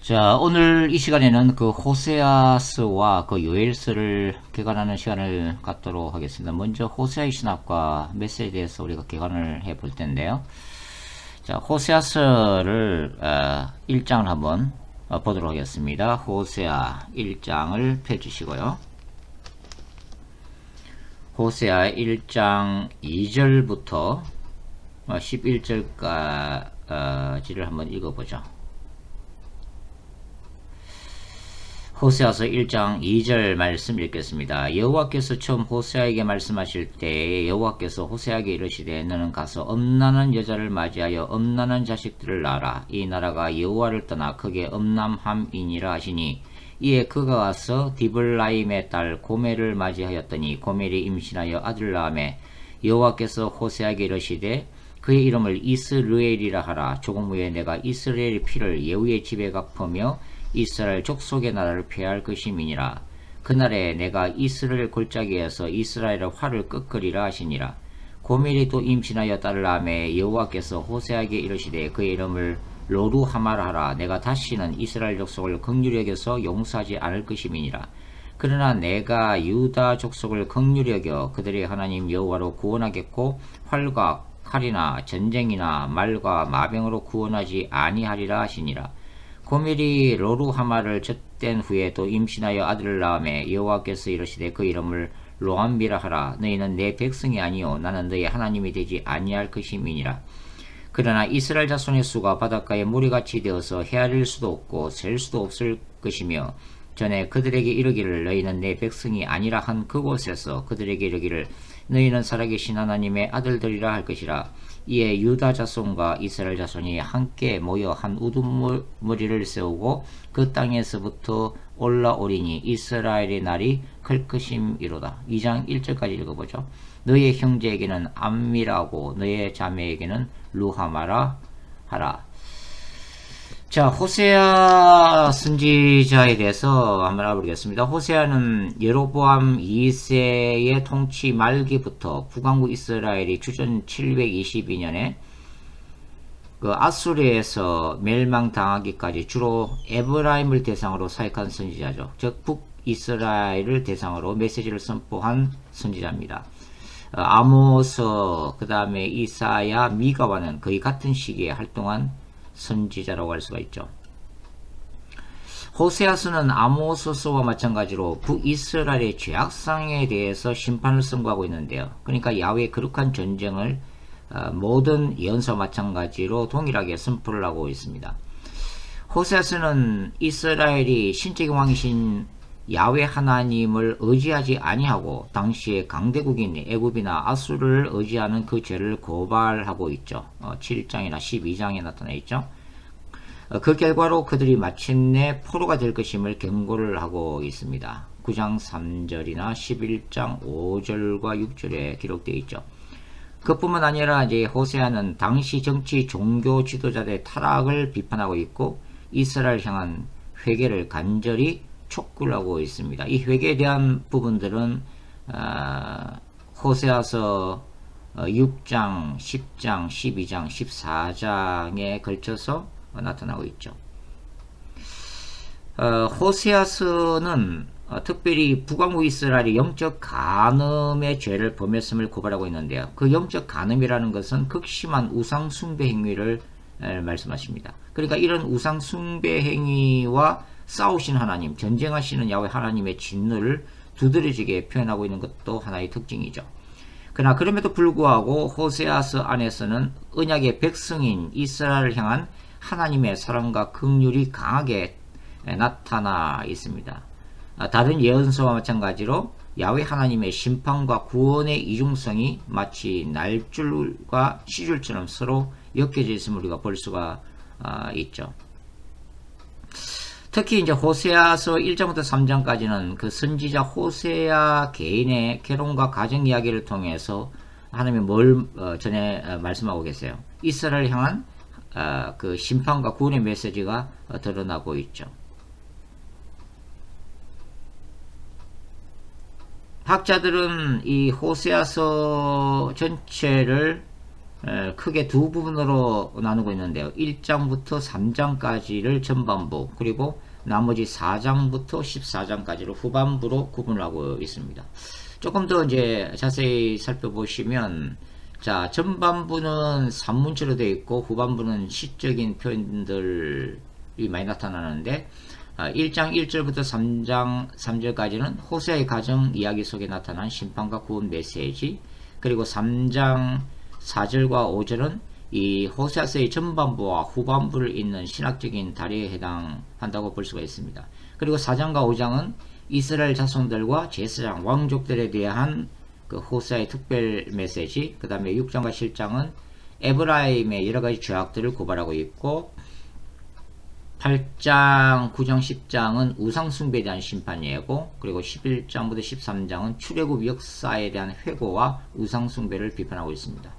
자, 오늘 이 시간에는 그 호세아스와 그 요엘서를 개관하는 시간을 갖도록 하겠습니다. 먼저 호세아의 신학과 메시지에 대해서 우리가 개관을 해 볼 텐데요. 자, 호세아서를 1장을 한번 보도록 하겠습니다. 호세아 1장을 펴주시고요. 호세아 1장 2절부터 11절까지를 한번 읽어보죠. 호세아서 1장 2절 말씀 읽겠습니다. 여호와께서 처음 호세아에게 말씀하실 때 여호와께서 호세아에게 이르시되 너는 가서 엄난한 여자를 맞이하여 엄난한 자식들을 낳아라. 이 나라가 여호와를 떠나 크게 엄남함이니라 하시니 이에 그가 가서 디블라임의 딸 고멜을 맞이하였더니 고멜이 임신하여 아들 낳음에 여호와께서 호세아에게 이르시되 그의 이름을 이스르엘이라 하라. 조금 후에 내가 이스라엘의 피를 예후의 집에 갚으며 이스라엘 족속의 나라를 폐할 것임이니라. 그날에 내가 이스라엘 골짜기에서 이스라엘의 활을 꺾으리라 하시니라. 고멜이 또 임신하여 딸을 낳음에 여호와께서 호세아에게 이르시되 그의 이름을 로루하마라 하라. 내가 다시는 이스라엘 족속을 긍휼히 여겨서 용서하지 않을 것임이니라. 그러나 내가 유다 족속을 긍휼히 여겨 그들의 하나님 여호와로 구원하겠고 활과 칼이나 전쟁이나 말과 마병으로 구원하지 아니하리라 하시니라. 고멜이 로루하마를 젖댄 후에 또 임신하여 아들을 낳음에 여호와께서 이르시되 그 이름을 로암비라 하라. 너희는 내 백성이 아니요 나는 너희 하나님이 되지 아니할 것임이니라. 그러나 이스라엘 자손의 수가 바닷가에 무리같이 되어서 헤아릴 수도 없고 셀 수도 없을 것이며 전에 그들에게 이르기를 너희는 내 백성이 아니라 한 그곳에서 그들에게 이르기를 너희는 살아계신 하나님의 아들들이라 할 것이라. 이에 유다 자손과 이스라엘 자손이 함께 모여 한 우두머리를 세우고 그 땅에서부터 올라오리니 이스라엘의 날이 클 것임이로다. 2장 1절까지 읽어보죠. 너의 형제에게는 암미라고 너의 자매에게는 루하마라 하라. 자, 호세아 선지자에 대해서 한번 알아보겠습니다. 호세아는 여로보암 2세의 통치 말기부터 북왕국 이스라엘이 주전 722년에 그 아수르에서 멸망당하기까지 주로 에브라임을 대상으로 사역한 선지자죠. 즉 북이스라엘을 대상으로 메시지를 선포한 선지자입니다. 아모스, 그 다음에 이사야, 미가와는 거의 같은 시기에 활동한 선지자라고 할 수가 있죠. 호세아서는 아모스서와 마찬가지로 북이스라엘의 죄악상에 대해서 심판을 선고하고 있는데요. 그러니까 야훼의 거룩한 전쟁을 모든 예언서와 마찬가지로 동일하게 선포를 하고 있습니다. 호세아서는 이스라엘이 신적인 왕이신 야훼 하나님을 의지하지 아니하고 당시의 강대국인 애굽이나 아수르를 의지하는 그 죄를 고발하고 있죠. 7장이나 12장에 나타나 있죠. 그 결과로 그들이 마침내 포로가 될 것임을 경고를 하고 있습니다. 9장 3절이나 11장 5절과 6절에 기록되어 있죠. 그뿐만 아니라 이제 호세아는 당시 정치 종교 지도자들의 타락을 비판하고 있고 이스라엘 향한 회개를 간절히 촉구를 하고 있습니다. 이 회개에 대한 부분들은 호세아서 6장, 10장, 12장, 14장에 걸쳐서 나타나고 있죠. 호세아서는 특별히 북왕국 이스라엘이 영적 간음의 죄를 범했음을 고발하고 있는데요. 그 영적 간음이라는 것은 극심한 우상 숭배 행위를 말씀하십니다. 그러니까 이런 우상 숭배 행위와 싸우신 하나님, 전쟁하시는 야훼 하나님의 진노를 두드러지게 표현하고 있는 것도 하나의 특징이죠. 그러나 그럼에도 불구하고 호세아서 안에서는 언약의 백성인 이스라엘을 향한 하나님의 사랑과 긍휼이 강하게 나타나 있습니다. 다른 예언서와 마찬가지로 야훼 하나님의 심판과 구원의 이중성이 마치 날줄과 시줄처럼 서로 엮여져 있음을 우리가 볼 수가 있죠. 특히 이제 호세아서 1장부터 3장까지는 그 선지자 호세아 개인의 결혼과 가정 이야기를 통해서 하나님이 뭘 전에 말씀하고 계세요. 이스라엘 향한 그 심판과 구원의 메시지가 드러나고 있죠. 학자들은 이 호세아서 전체를 크게 두 부분으로 나누고 있는데요. 1장부터 3장까지를 전반부, 그리고 나머지 4장부터 14장까지를 후반부로 구분하고 있습니다. 조금 더 이제 자세히 살펴보시면, 자, 전반부는 산문체로 되어 있고 후반부는 시적인 표현들이 많이 나타나는데, 1장 1절부터 3장 3절까지는 호세아의 가정 이야기 속에 나타난 심판과 구원 메시지, 그리고 3장 4절과 5절은 이 호세아서의 전반부와 후반부를 잇는 신학적인 다리에 해당한다고 볼 수가 있습니다. 그리고 4장과 5장은 이스라엘 자손들과 제사장 왕족들에 대한 그 호세아의 특별 메시지, 그 다음에 6장과 7장은 에브라임의 여러가지 죄악들을 고발하고 있고, 8장, 9장, 10장은 우상숭배에 대한 심판 예고, 그리고 11장부터 13장은 출애굽 역사에 대한 회고와 우상숭배를 비판하고 있습니다.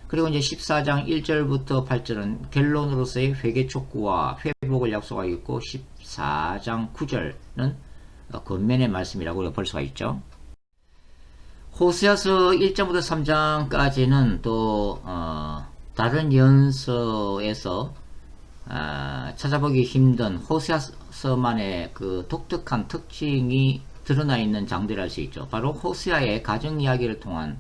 그리고 이제 14장 1절부터 8절은 결론으로서의 회개 촉구와 회복을 약속하고 있고, 14장 9절은 권면의 말씀이라고 우리가 볼 수가 있죠. 호세아서 1장부터 3장까지는 또 다른 연서에서 찾아보기 힘든 호세아서만의 그 독특한 특징이 드러나 있는 장들을 알 수 있죠. 바로 호세아의 가정 이야기를 통한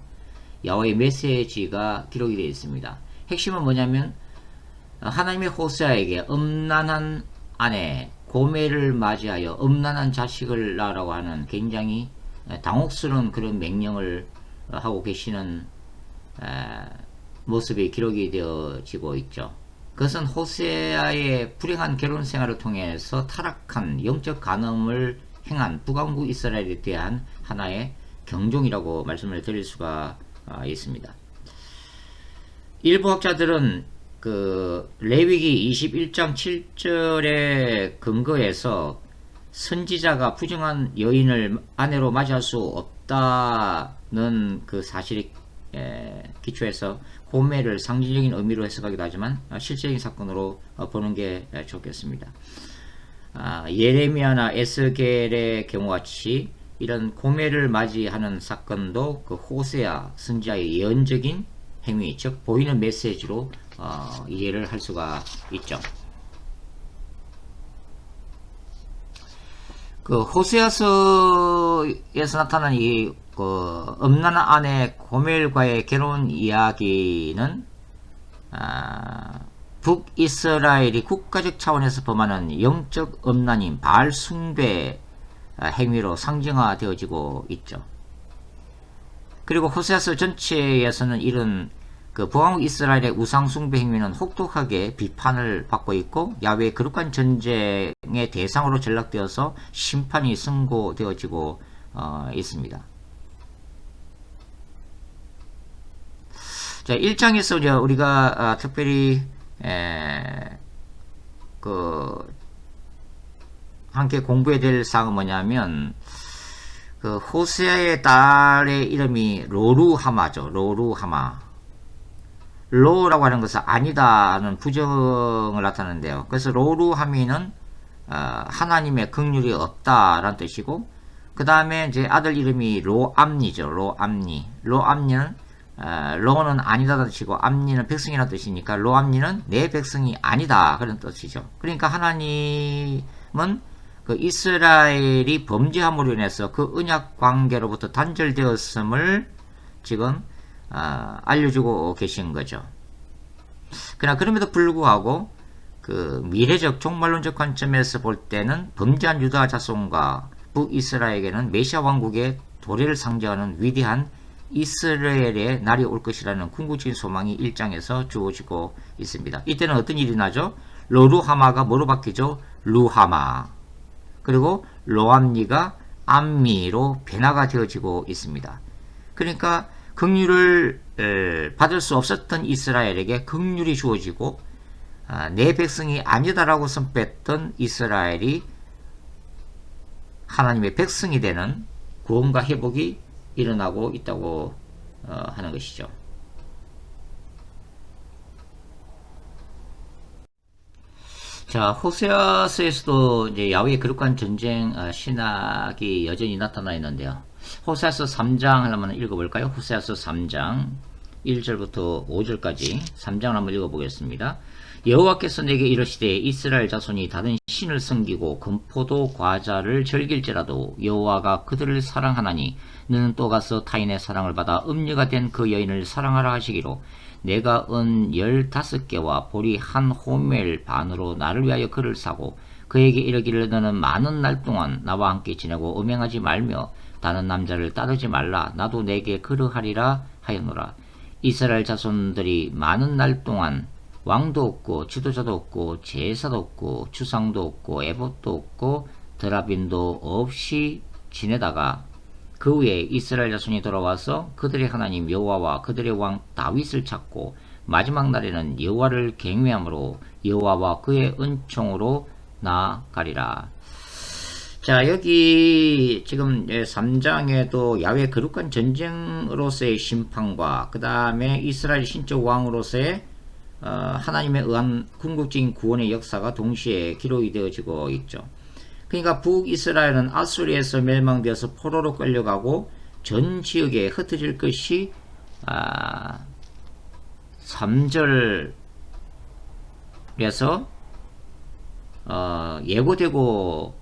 야훼의 메시지가 기록이 되어 있습니다. 핵심은 뭐냐면, 하나님의 호세아에게 음란한 아내 고멜을 맞이하여 음란한 자식을 낳으라고 하는 굉장히 당혹스러운 그런 명령을 하고 계시는 모습이 기록이 되어지고 있죠. 그것은 호세아의 불행한 결혼 생활을 통해서 타락한 영적 간음을 행한 북왕국 이스라엘에 대한 하나의 경종이라고 말씀을 드릴 수가 있습니다. 일부 학자들은 그 레위기 21장 7절에 근거해서 선지자가 부정한 여인을 아내로 맞이할 수 없다는 그 사실이 기초해서 고멜을 상징적인 의미로 해석하기도 하지만 실제적인 사건으로 보는 게 좋겠습니다. 예레미야나 에스겔의 경우같이 이런 고멜을 맞이하는 사건도 그 호세아 선지자의 예언적인 행위, 즉 보이는 메시지로 이해를 할 수가 있죠. 그 호세아서에서 나타난 이 음란한 아내 고멜과의 결혼 이야기는 북이스라엘이 국가적 차원에서 범하는 영적 음란인 바알 숭배 행위로 상징화되어지고 있죠. 그리고 호세아서 전체에서는 이런 그 북왕국 이스라엘의 우상숭배 행위는 혹독하게 비판을 받고 있고, 야훼의 거룩한 전쟁의 대상으로 전락되어서 심판이 선고되어지고 있습니다. 자, 1장에서 이제 우리가 특별히 함께 공부해야 될 사항은 뭐냐면, 그 호세아의 딸의 이름이 로루하마죠. 로루하마. 로라고 하는 것은 아니다는 부정을 나타내는데요. 그래서 로루하미는 하나님의 긍휼이 없다라는 뜻이고, 그 다음에 이제 아들 이름이 로암니죠. 로암니. 로암니는 로는 아니다라는 뜻이고, 암니는 백성이라는 뜻이니까 로암니는 내 백성이 아니다 그런 뜻이죠. 그러니까 하나님은 그 이스라엘이 범죄함으로 인해서 그 언약 관계로부터 단절되었음을 지금 알려주고 계신 거죠. 그러나 그럼에도 불구하고 그 미래적 종말론적 관점에서 볼 때는 범죄한 유다 자손과 북이스라엘에게는 메시아 왕국의 도래를 상징하는 위대한 이스라엘의 날이 올 것이라는 궁극적인 소망이 1장에서 주어지고 있습니다. 이때는 어떤 일이 나죠? 로루하마가 뭐로 바뀌죠? 루하마. 그리고 로암니가 암미로 변화가 되어지고 있습니다. 그러니까 긍휼을 받을 수 없었던 이스라엘에게 긍휼이 주어지고, 내 백성이 아니다라고 선포했던 이스라엘이 하나님의 백성이 되는 구원과 회복이 일어나고 있다고 하는 것이죠. 자, 호세아서에서도 이제 야훼의 거룩한 전쟁 신학이 여전히 나타나 있는데요. 호세아서 3장 하려면 읽어볼까요? 호세아서 3장 1절부터 5절까지 3장을 한번 읽어보겠습니다. 여호와께서 내게 이르시되 이스라엘 자손이 다른 신을 섬기고 금포도 과자를 즐길지라도 여호와가 그들을 사랑하나니 너는 또 가서 타인의 사랑을 받아 음녀가 된 그 여인을 사랑하라 하시기로 내가 은 15개와 보리 한 호멜 반으로 나를 위하여 그를 사고 그에게 이르기를 너는 많은 날 동안 나와 함께 지내고 음행하지 말며 다른 남자를 따르지 말라 나도 내게 그러하리라 하였노라. 이스라엘 자손들이 많은 날 동안 왕도 없고 지도자도 없고 제사도 없고 주상도 없고 에봇도 없고 드라빈도 없이 지내다가 그 후에 이스라엘 자손이 돌아와서 그들의 하나님 여호와와 그들의 왕 다윗을 찾고 마지막 날에는 여호와를 경외함으로 여호와와 그의 은총으로 나아가리라. 자, 여기 지금 3장에도 야훼 거룩한 전쟁으로서의 심판과 그 다음에 이스라엘 신적 왕으로서의 하나님에 의한 궁극적인 구원의 역사가 동시에 기록이 되어지고 있죠. 그러니까 북이스라엘은 아수리에서 멸망되어서 포로로 끌려가고 전 지역에 흩어질 것이 3절에서 예고되고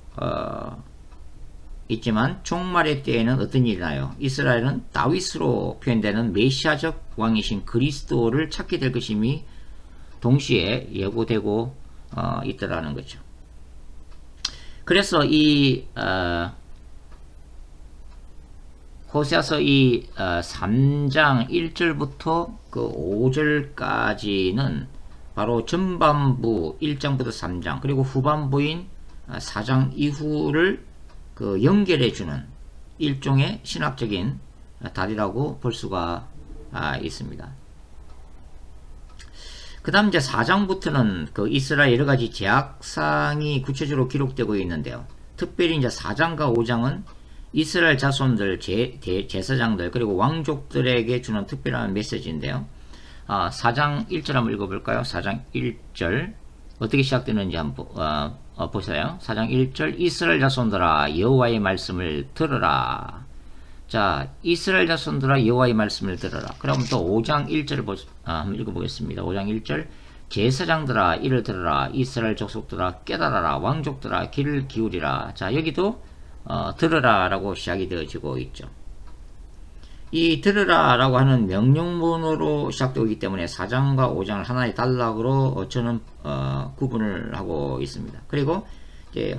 있지만 종말의 때에는 어떤 일이 나요? 이스라엘은 다윗으로 표현되는 메시아적 왕이신 그리스도를 찾게 될 것임이 동시에 예고되고 있더라는 거죠. 그래서 이 호세아서 이 3장 1절부터 그 5절까지는 바로 전반부 1장부터 3장 그리고 후반부인 4장 이후를 그 연결해주는 일종의 신학적인 달이라고 볼 수가 있습니다. 그 다음 이제 4장부터는 그 이스라엘 여러가지 제약상이 구체적으로 기록되고 있는데요. 특별히 이제 4장과 5장은 이스라엘 자손들, 제사장들, 그리고 왕족들에게 주는 특별한 메시지인데요. 4장 1절 한번 읽어볼까요? 4장 1절. 어떻게 시작되는지 한번 보세요. 4장 1절. 이스라엘 자손들아, 여호와의 말씀을 들으라. 자, 이스라엘 자손들아 여호와의 말씀을 들으라. 그럼 또 5장 1절을 한번 읽어보겠습니다. 5장 1절. 제사장들아 이를 들으라. 이스라엘 족속들아 깨달아라. 왕족들아 귀를 기울이라. 자, 여기도 들으라 라고 시작이 되어지고 있죠. 이 들으라 라고 하는 명령문으로 시작되기 때문에 4장과 5장을 하나의 단락으로 저는 구분을 하고 있습니다. 그리고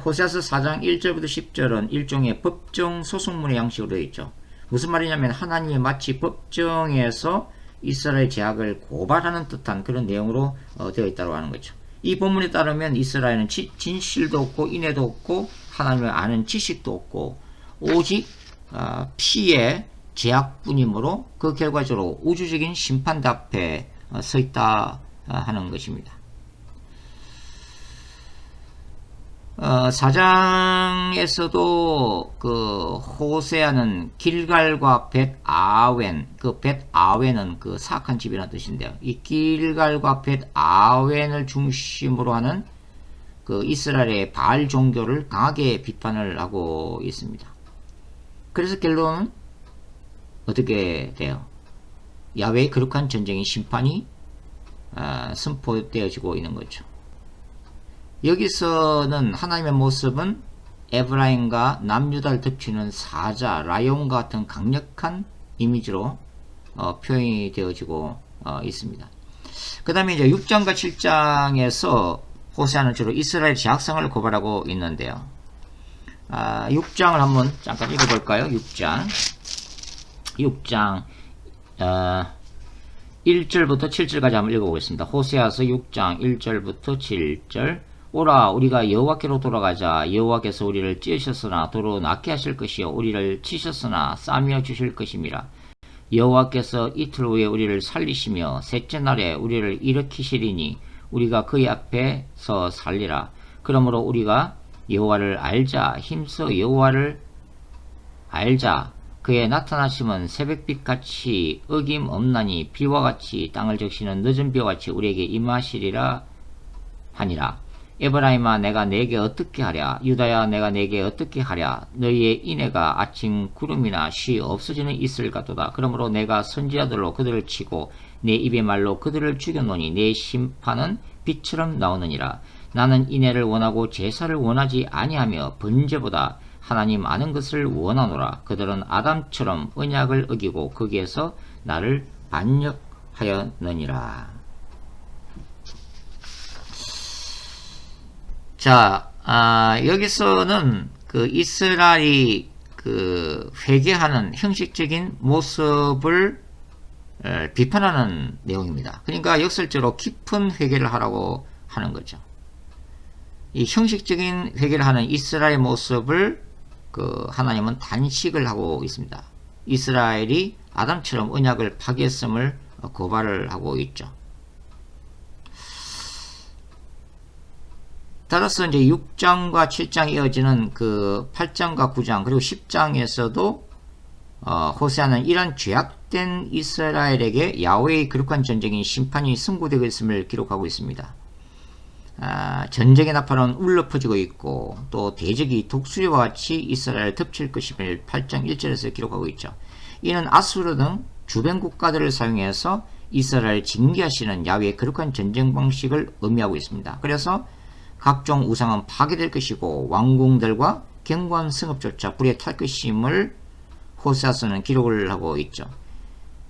호세아서 4장 1절부터 10절은 일종의 법정 소송문의 양식으로 되어 있죠. 무슨 말이냐면 하나님이 마치 법정에서 이스라엘 제약을 고발하는 듯한 그런 내용으로 되어 있다고 하는 거죠. 이 본문에 따르면 이스라엘은 진실도 없고 인애도 없고 하나님을 아는 지식도 없고 오직 피의 제약뿐이므로 그 결과적으로 우주적인 심판대 앞에 서 있다 하는 것입니다. 4장에서도 그 호세아는 길갈과 벳아웬, 그 벳아웬은 그 사악한 집이라는 뜻인데요. 이 길갈과 벳아웬을 중심으로 하는 그 이스라엘의 바알 종교를 강하게 비판을 하고 있습니다. 그래서 결론은 어떻게 돼요? 야훼의 거룩한 전쟁의 심판이 선포되어지고 있는 거죠. 여기서는 하나님의 모습은 에브라임과 남유다를 덮치는 사자, 라이온과 같은 강력한 이미지로 표현이 되어지고 있습니다. 그 다음에 이제 6장과 7장에서 호세아는 주로 이스라엘 제약상을 고발하고 있는데요. 6장을 한번 잠깐 읽어볼까요? 6장 1절부터 7절까지 한번 읽어보겠습니다. 호세아서 6장 1절부터 7절. 오라 우리가 여호와께로 돌아가자. 여호와께서 우리를 찌으셨으나 도로 낫게 하실 것이요 우리를 치셨으나 싸며 주실 것임이라. 여호와께서 이틀 후에 우리를 살리시며 셋째 날에 우리를 일으키시리니 우리가 그의 앞에서 살리라. 그러므로 우리가 여호와를 알자. 힘써 여호와를 알자. 그의 나타나심은 새벽빛같이 어김없나니 비와 같이 땅을 적시는 늦은 비와 같이 우리에게 임하시리라 하니라. 에브라임아 내가 네게 어떻게 하랴 유다야 내가 네게 어떻게 하랴 너희의 인애가 아침 구름이나 쉬 없어지는 이슬 같도다. 그러므로 내가 선지자들로 그들을 치고 내 입의 말로 그들을 죽여노니 내 심판은 빛처럼 나오느니라. 나는 인애를 원하고 제사를 원하지 아니하며 번제보다 하나님 아는 것을 원하노라. 그들은 아담처럼 언약을 어기고 거기에서 나를 반역하였느니라. 자, 여기서는 그 이스라엘이 그 회개하는 형식적인 모습을 비판하는 내용입니다. 그러니까 역설적으로 깊은 회개를 하라고 하는 거죠. 이 형식적인 회개를 하는 이스라엘의 모습을 그 하나님은 단식을 하고 있습니다. 이스라엘이 아담처럼 언약을 파괴했음을 고발을 하고 있죠. 따라서 이제 6장과 7장 이어지는 그 8장과 9장 그리고 10장에서도 호세아는 이런 죄악된 이스라엘에게 야훼의 거룩한 전쟁인 심판이 승고되고 있음을 기록하고 있습니다. 전쟁의 나팔은 울려 퍼지고 있고 또 대적이 독수리와 같이 이스라엘을 덮칠 것임을 8장 1절에서 기록하고 있죠. 이는 아수르 등 주변 국가들을 사용해서 이스라엘을 징계하시는 야훼의 거룩한 전쟁 방식을 의미하고 있습니다. 그래서 각종 우상은 파괴될 것이고 왕궁들과 견고한 성읍조차 불에 탈 것임을 호세아서는 기록을 하고 있죠.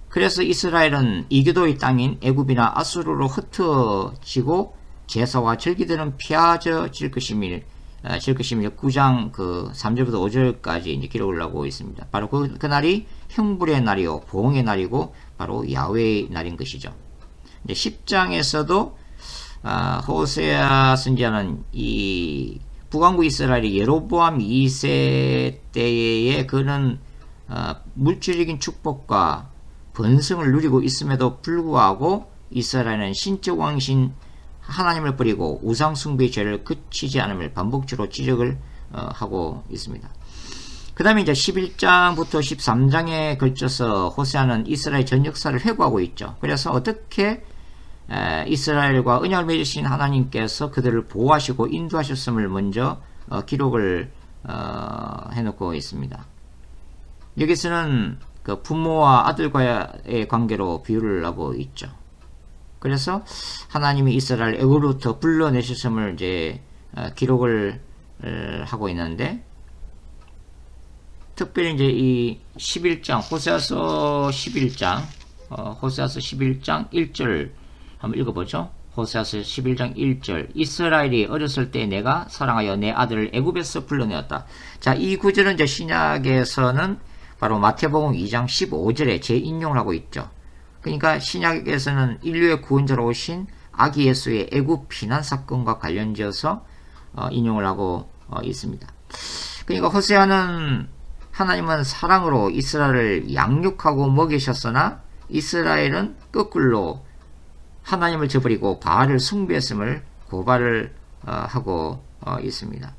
그래서 이스라엘은 이교도의 땅인 애굽이나 아수르로 흩어지고 제사와 절기들은 피하질 것임을 9장 그 3절부터 5절까지 이제 기록을 하고 있습니다. 바로 그 날이 형불의 날이요 보응의 날이고 바로 야훼의 날인 것이죠. 이제 10장에서도 호세아 선지자는 이 북왕국 이스라엘이 예로보암 2세 때에 그는 물질적인 축복과 번성을 누리고 있음에도 불구하고 이스라엘은 신적 왕신 하나님을 버리고 우상 숭배의 죄를 그치지 않음을 반복적으로 지적을 하고 있습니다. 그 다음에 이제 11장부터 13장에 걸쳐서 호세아는 이스라엘 전 역사를 회고하고 있죠. 그래서 어떻게 이스라엘과 언약을 맺으신 하나님께서 그들을 보호하시고 인도하셨음을 먼저 기록을 해놓고 있습니다. 여기서는 그 부모와 아들과의 관계로 비유를 하고 있죠. 그래서 하나님이 이스라엘 애굽으로부터 불러내셨음을 이제 기록을 하고 있는데, 특별히 이제 이 11장 호세아서 11장 호세아서 11장 1절 한번 읽어보죠. 호세아서 11장 1절 이스라엘이 어렸을 때 내가 사랑하여 내 아들을 애굽에서 불러내었다. 자, 이 구절은 이제 신약에서는 바로 마태복음 2장 15절에 재인용을 하고 있죠. 그러니까 신약에서는 인류의 구원자로 오신 아기 예수의 애굽 피난 사건과 관련지어서 인용을 하고 있습니다. 그러니까 호세아는 하나님은 사랑으로 이스라엘을 양육하고 먹이셨으나 이스라엘은 거꾸로 하나님을 저버리고 바알을 숭배했음을 고발을 하고 있습니다.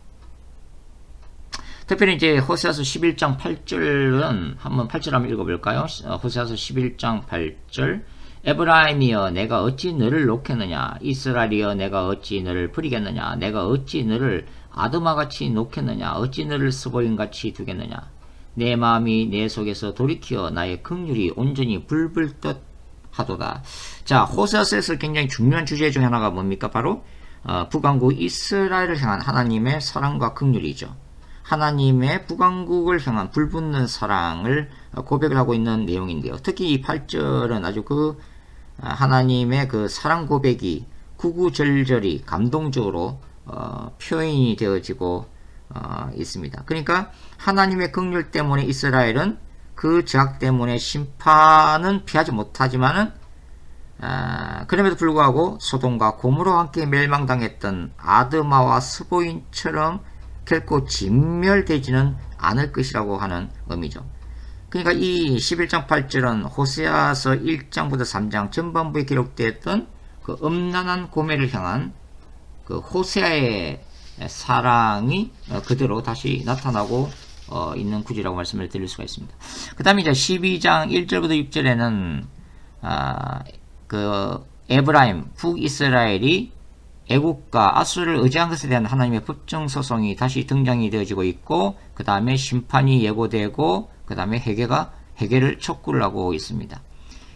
특별히 이제 호세아서 11장 8절은 한번 8절 한번 읽어볼까요? 호세아서 11장 8절 에브라임이여 내가 어찌 너를 놓겠느냐 이스라엘이여 내가 어찌 너를 버리겠느냐 내가 어찌 너를 아드마같이 놓겠느냐 어찌 너를 스보임같이 두겠느냐 내 마음이 내 속에서 돌이키어 나의 긍휼이 온전히 불불 하도다. 자, 호세아서에서 굉장히 중요한 주제 중 하나가 뭡니까? 바로 북왕국 이스라엘을 향한 하나님의 사랑과 긍휼이죠. 하나님의 북왕국을 향한 불붙는 사랑을 고백을 하고 있는 내용인데요. 특히 이 8절은 아주 그 하나님의 그 사랑 고백이 구구절절히 감동적으로 표현이 되어지고 있습니다. 그러니까 하나님의 긍휼 때문에 이스라엘은 그 죄악 때문에 심판은 피하지 못하지만은 그럼에도 불구하고 소돔과 고모라와 함께 멸망당했던 아드마와 스보인처럼 결코 진멸되지는 않을 것이라고 하는 의미죠. 그러니까 이 11장 8절은 호세아서 1장부터 3장 전반부에 기록되었던 그 음란한 고멜을 향한 그 호세아의 사랑이 그대로 다시 나타나고 있는 구절이라고 말씀을 드릴 수가 있습니다. 그 다음에 이제 12장 1절부터 6절에는 그 에브라임 북이스라엘이 애국가 아수르를 의지한 것에 대한 하나님의 법정 소송이 다시 등장이 되어지고 있고, 그 다음에 심판이 예고되고, 그 다음에 회개를 촉구를 하고 있습니다.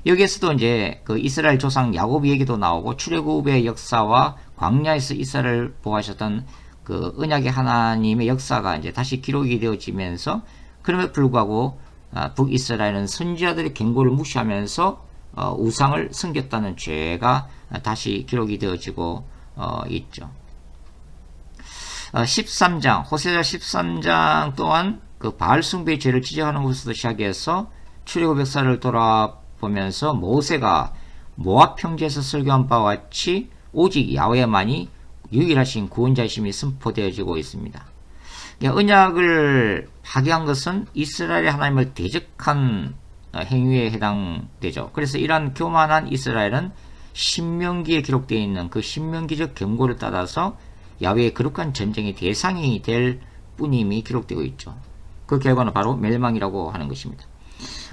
여기에서도 이제 그 이스라엘 조상 야곱 얘기도 나오고, 출애굽의 역사와 광야에서 이스라엘을 보호하셨던 그 언약의 하나님의 역사가 이제 다시 기록이 되어지면서, 그럼에도 불구하고 북이스라엘은 선지자들의 경고를 무시하면서 우상을 섬겼다는 죄가 다시 기록이 되어지고 있죠. 13장 호세아 13장 또한 그 바알 숭배의 죄를 지적하는 것부터 시작해서 출애굽 역사를 돌아보면서 모세가 모압 평지에서 설교한 바와 같이 오직 야훼만이 유일하신 구원자이심이 선포되어지고 있습니다. 언약을 파괴한 것은 이스라엘의 하나님을 대적한 행위에 해당되죠. 그래서 이러한 교만한 이스라엘은 신명기에 기록되어 있는 그 신명기적 경고를 따라서 야훼의 거룩한 전쟁의 대상이 될 뿐임이 기록되고 있죠. 그 결과는 바로 멸망이라고 하는 것입니다.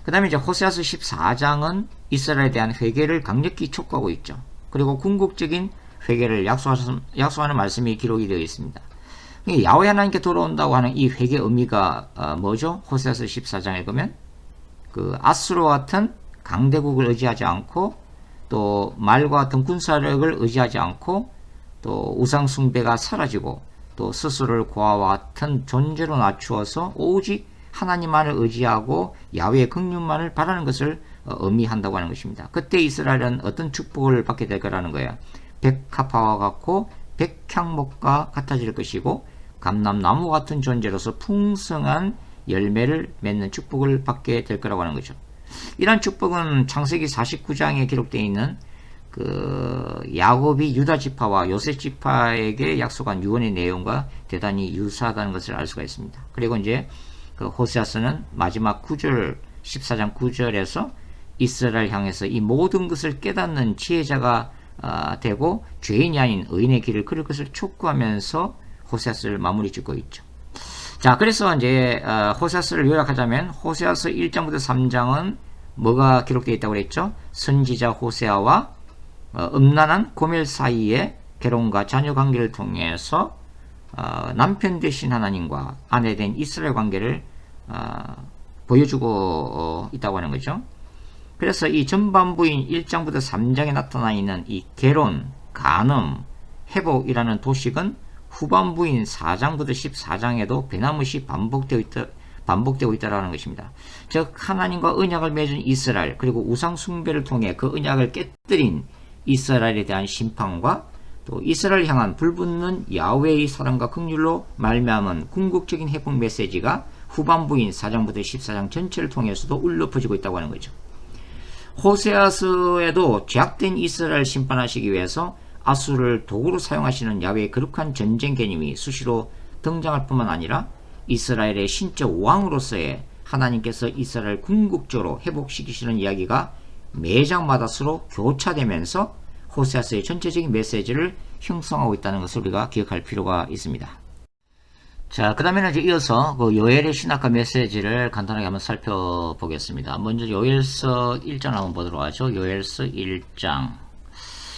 그 다음에 이제 호세아서 14장은 이스라엘에 대한 회개를 강력히 촉구하고 있죠. 그리고 궁극적인 회개를 약속하는 말씀이 기록이 되어 있습니다. 야훼 하나님께 돌아온다고 하는 이 회개 의미가 뭐죠? 호세아서 14장에 보면 그 아수르와 같은 강대국을 의지하지 않고, 또 말과 같은 군사력을 의지하지 않고, 또 우상 숭배가 사라지고, 또 스스로를 고아와 같은 존재로 낮추어서 오직 하나님만을 의지하고 야훼의 긍휼만을 바라는 것을 의미한다고 하는 것입니다. 그때 이스라엘은 어떤 축복을 받게 될 거라는 거예요. 백합화와 같고 백향목과 같아질 것이고, 감람나무 같은 존재로서 풍성한 열매를 맺는 축복을 받게 될 거라고 하는 거죠. 이러한 축복은 창세기 49장에 기록되어 있는 그 야곱이 유다 지파와 요셉 지파에게 약속한 유언의 내용과 대단히 유사하다는 것을 알 수가 있습니다. 그리고 이제 그 호세아서는 마지막 9절 14장 9절에서 이스라엘 향해서 이 모든 것을 깨닫는 지혜자가 되고 죄인이 아닌 의인의 길을 걸을 것을 촉구하면서 호세아서를 마무리 짓고 있죠. 자, 그래서 이제 호세아서를 요약하자면 호세아서 1장부터 3장은 뭐가 기록되어 있다고 그랬죠? 선지자 호세아와 음란한 고멜 사이의 결혼과 자녀 관계를 통해서 남편 되신 하나님과 아내 된 이스라엘 관계를 보여주고 있다고 하는 거죠. 그래서 이 전반부인 1장부터 3장에 나타나 있는 이 결혼, 간음, 회복이라는 도식은 후반부인 4장부터 14장에도 변함없이 반복되고 있다는 것입니다. 즉 하나님과 언약을 맺은 이스라엘, 그리고 우상 숭배를 통해 그 언약을 깨뜨린 이스라엘에 대한 심판과 또 이스라엘 향한 불붙는 야훼의 사랑과 긍휼로 말미암은 궁극적인 회복 메시지가 후반부인 4장부터 14장 전체를 통해서도 울려 퍼지고 있다고 하는 거죠. 호세아서에도 죄악된 이스라엘 심판하시기 위해서 아수르를 도구로 사용하시는 야훼의 거룩한 전쟁 개념이 수시로 등장할 뿐만 아니라 이스라엘의 신적 왕으로서의 하나님께서 이스라엘 궁극적으로 회복시키시는 이야기가 매장마다 서로 교차되면서 호세아서의 전체적인 메시지를 형성하고 있다는 것을 우리가 기억할 필요가 있습니다. 자, 그 다음에는 이제 이어서 그 요엘의 신학과 메시지를 간단하게 한번 살펴보겠습니다. 먼저 요엘서 1장 한번 보도록 하죠. 요엘서 1장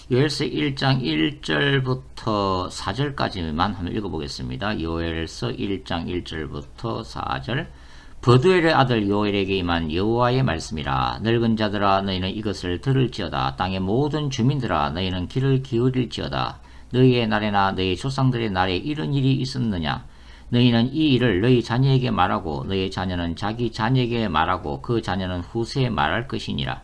1절부터 4절까지만 한번 읽어보겠습니다. 요엘서 1장 1절부터 4절. 버두엘의 아들 요엘에게 임한 여호와의 말씀이라. 늙은 자들아 너희는 이것을 들을지어다. 땅의 모든 주민들아 너희는 귀를 기울일지어다. 너희의 날에나 너희 조상들의 날에 이런 일이 있었느냐. 너희는 이 일을 너희 자녀에게 말하고 너희 자녀는 자기 자녀에게 말하고 그 자녀는 후세에 말할 것이니라.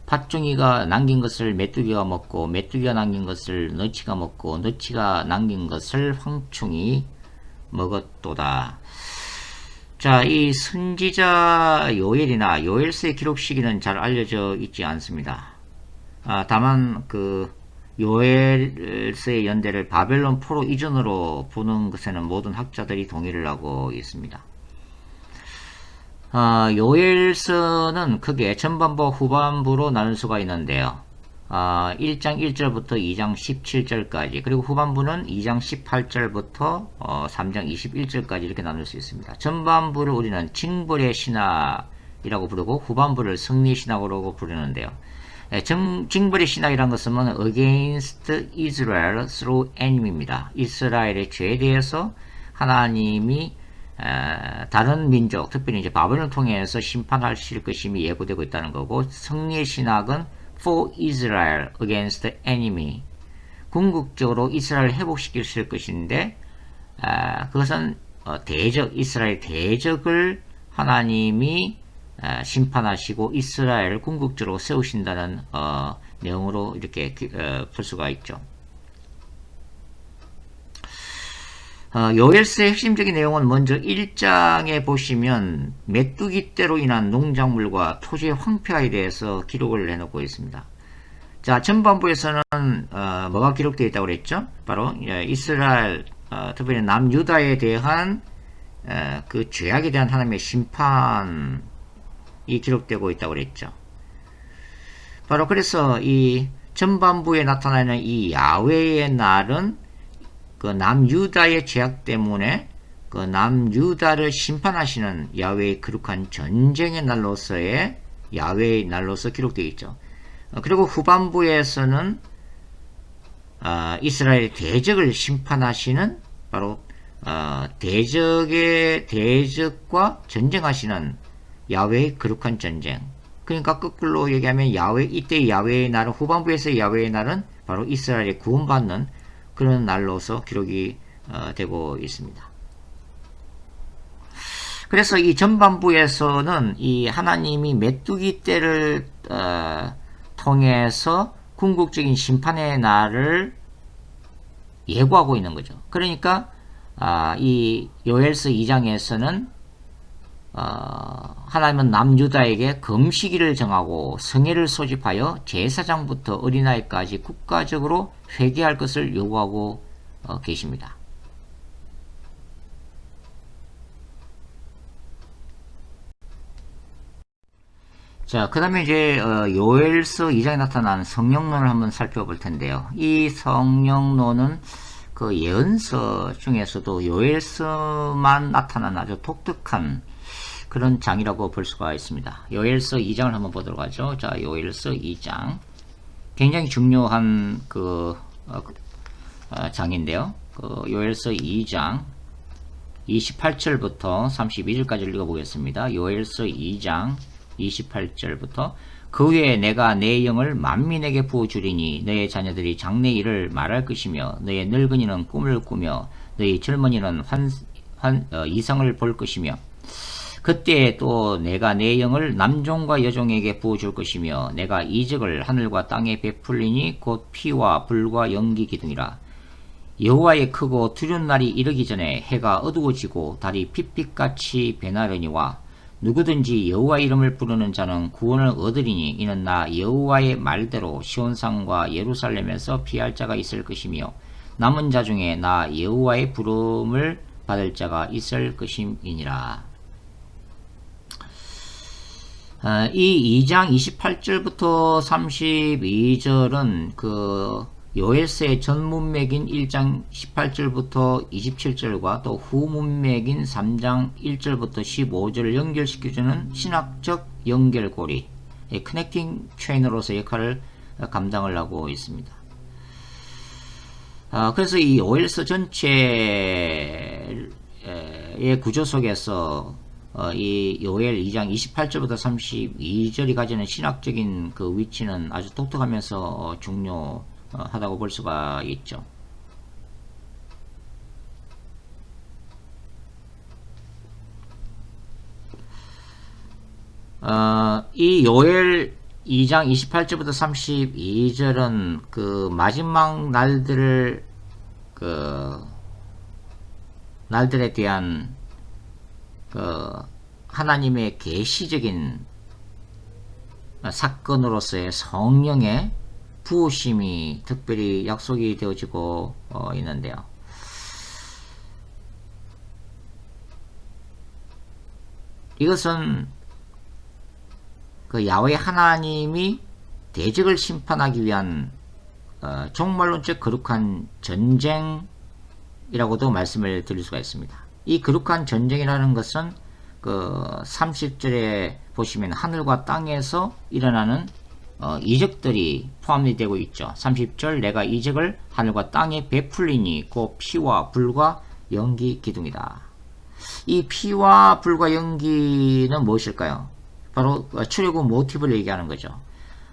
팥종이가 남긴 것을 메뚜기가 먹고 메뚜기가 남긴 것을 너치가 먹고 너치가 남긴 것을 황충이 먹었도다. 자, 이 선지자 요엘이나 요엘서의 기록 시기는 잘 알려져 있지 않습니다. 다만 그 요엘서의 연대를 바벨론 포로 이전으로 보는 것에는 모든 학자들이 동의를 하고 있습니다. 요엘서는 크게 전반부와 후반부로 나눌 수가 있는데요. 1장 1절부터 2장 17절까지, 그리고 후반부는 2장 18절부터 3장 21절까지 이렇게 나눌 수 있습니다. 전반부를 우리는 징벌의 신학이라고 부르고 후반부를 승리의 신학으로 부르는데요. 징벌의 신학이라는 것은 against Israel through enemy입니다. 이스라엘의 죄에 대해서 하나님이 다른 민족, 특별히 이제 바벨론을 통해서 심판하실 것임이 예고되고 있다는 거고, 승리의 신학은 for Israel against enemy, 궁극적으로 이스라엘을 회복시킬 것인데, 그것은 대적, 이스라엘 대적을 하나님이 심판하시고 이스라엘을 궁극적으로 세우신다는 내용으로 이렇게 볼 수가 있죠. 요엘서의 핵심적인 내용은 먼저 1장에 보시면 메뚜기 떼로 인한 농작물과 토지의 황폐화에 대해서 기록을 해놓고 있습니다. 자, 전반부에서는 뭐가 기록되어 있다고 그랬죠? 바로 이스라엘, 특별히 남유다에 대한 그 죄악에 대한 하나님의 심판이 기록되고 있다고 그랬죠. 바로 그래서 이 전반부에 나타나는 이 야훼의 날은 그 남유다의 죄악 때문에 그 남유다를 심판하시는 야훼의 거룩한 전쟁의 날로서의 야훼의 날로서 기록되어 있죠. 그리고 후반부에서는 이스라엘 대적을 심판하시는 바로 대적과 전쟁하시는 야훼의 거룩한 전쟁. 그러니까 거꾸로 얘기하면 이때 야훼의 날은, 후반부에서의 야훼의 날은 바로 이스라엘이 구원받는 그런 날로서 기록이 되고 있습니다. 그래서 이 전반부에서는 이 하나님이 메뚜기 떼를 통해서 궁극적인 심판의 날을 예고하고 있는 거죠. 그러니까 이 요엘서 2장에서는 하나님은 남유다에게 금식일을 정하고 성회를 소집하여 제사장부터 어린아이까지 국가적으로 회개할 것을 요구하고 계십니다. 자, 그 다음에 이제 요엘서 2장에 나타난 성령론을 한번 살펴볼 텐데요. 이 성령론은 그 예언서 중에서도 요엘서만 나타난 아주 독특한 그런 장이라고 볼 수가 있습니다. 요엘서 2장을 한번 보도록 하죠. 자, 요엘서 2장. 굉장히 중요한 그 장인데요. 그 요엘서 2장 28절부터 32절까지 읽어보겠습니다. 요엘서 2장 28절부터 그 후에 내가 내 영을 만민에게 부어주리니 너의 자녀들이 장래 일을 말할 것이며 너의 늙은이는 꿈을 꾸며 너의 젊은이는 이상을 볼 것이며 그때 또 내가 내 영을 남종과 여종에게 부어줄 것이며 내가 이적을 하늘과 땅에 베풀리니 곧 피와 불과 연기 기둥이라. 여호와의 크고 두려운 날이 이르기 전에 해가 어두워지고 달이 핏빛같이 변하려니와 누구든지 여호와 이름을 부르는 자는 구원을 얻으리니 이는 나 여호와의 말대로 시온산과 예루살렘에서 피할 자가 있을 것이며 남은 자 중에 나 여호와의 부름을 받을 자가 있을 것임이니라. 이 2장 28절부터 32절은 그 요엘서의 전문맥인 1장 18절부터 27절과 또 후문맥인 3장 1절부터 15절을 연결시켜주는 신학적 연결고리, 커넥팅 체인으로서 역할을 감당을 하고 있습니다. 그래서 이 요엘서 전체의 구조 속에서 이 요엘 2장 28절부터 32절이 가지는 신학적인 그 위치는 아주 독특하면서 중요하다고 볼 수가 있죠. 이 요엘 2장 28절부터 32절은 그 마지막 날들에 대한 하나님의 계시적인 사건으로서의 성령의 부으심이 특별히 약속이 되어지고 있는데요. 이것은 그 야훼 하나님이 대적을 심판하기 위한 종말론적 거룩한 전쟁이라고도 말씀을 드릴 수가 있습니다. 이 거룩한 전쟁이라는 것은 그 30절에 보시면 하늘과 땅에서 일어나는 이적들이 포함이 되고 있죠. 30절 내가 이적을 하늘과 땅에 베풀리니 곧 피와 불과 연기 기둥이다. 이 피와 불과 연기는 무엇일까요? 바로 출애굽 모티브를 얘기하는 거죠.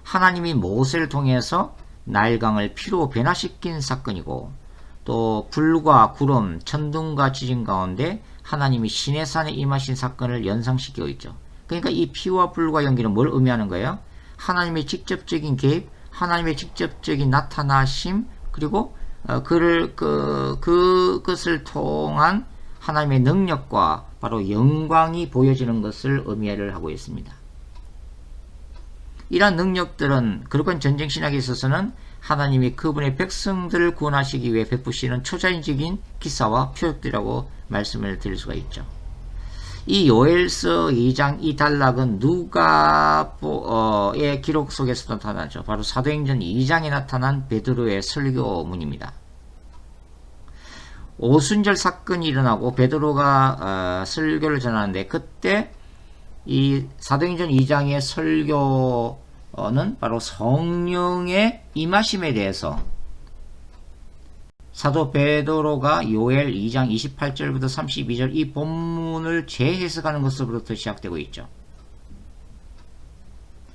하나님이 모세를 통해서 나일강을 피로 변화시킨 사건이고 또 불과 구름, 천둥과 지진 가운데 하나님이 시내산에 임하신 사건을 연상시키고 있죠. 그러니까 이 피와 불과 연기는 뭘 의미하는 거예요? 하나님의 직접적인 개입, 하나님의 직접적인 나타나심, 그리고 그것을 통한 하나님의 능력과 바로 영광이 보여지는 것을 의미를 하고 있습니다. 이러한 능력들은 그러한 전쟁 신학에 있어서는 하나님이 그분의 백성들을 구원하시기 위해 베푸시는 초자연적인 기사와 표적들이라고 말씀을 드릴 수가 있죠. 이 요엘서 2장 이 단락은 누가의 기록 속에서 나타나죠. 바로 사도행전 2장에 나타난 베드로의 설교문입니다. 오순절 사건이 일어나고 베드로가 설교를 전하는데 그때 이 사도행전 2장의 설교는 바로 성령의 임하심에 대해서 사도 베드로가 요엘 2장 28절부터 32절 이 본문을 재해석하는 것으로부터 시작되고 있죠.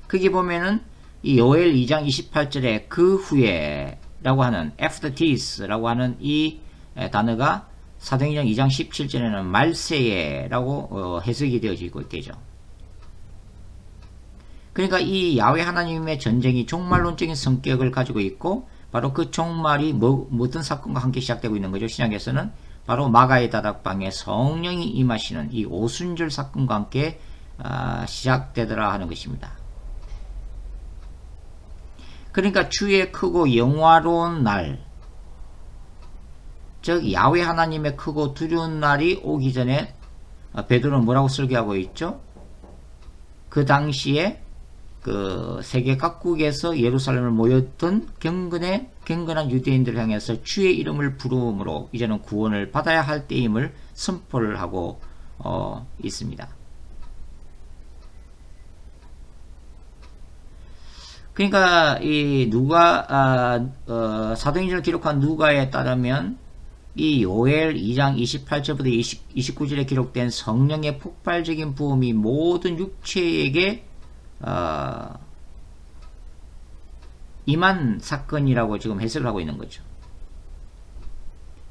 거기 보면은 이 요엘 2장 28절에 그 후에 라고 하는 after this 라고 하는 이 단어가 사도행전 2장 17절에는 말세에 라고 해석이 되어지고 되죠. 그러니까 이 야훼 하나님의 전쟁이 종말론적인 성격을 가지고 있고 바로 그 종말이 어떤 사건과 함께 시작되고 있는 거죠. 신약에서는 바로 마가의 다락방에 성령이 임하시는 이 오순절 사건과 함께 시작되더라 하는 것입니다. 그러니까 주의 크고 영화로운 날, 즉 야훼 하나님의 크고 두려운 날이 오기 전에 베드로는 뭐라고 설교하고 있죠? 그 당시에 그 세계 각국에서 예루살렘을 모였던 경건한 유대인들을 향해서 주의 이름을 부름으로 이제는 구원을 받아야 할 때임을 선포를 하고 있습니다. 그러니까 이 사도행전을 기록한 누가에 따르면 이 요엘 2장 28절부터 29절에 기록된 성령의 폭발적인 부음이 모든 육체에게 임한 사건이라고 지금 해석을 하고 있는 거죠.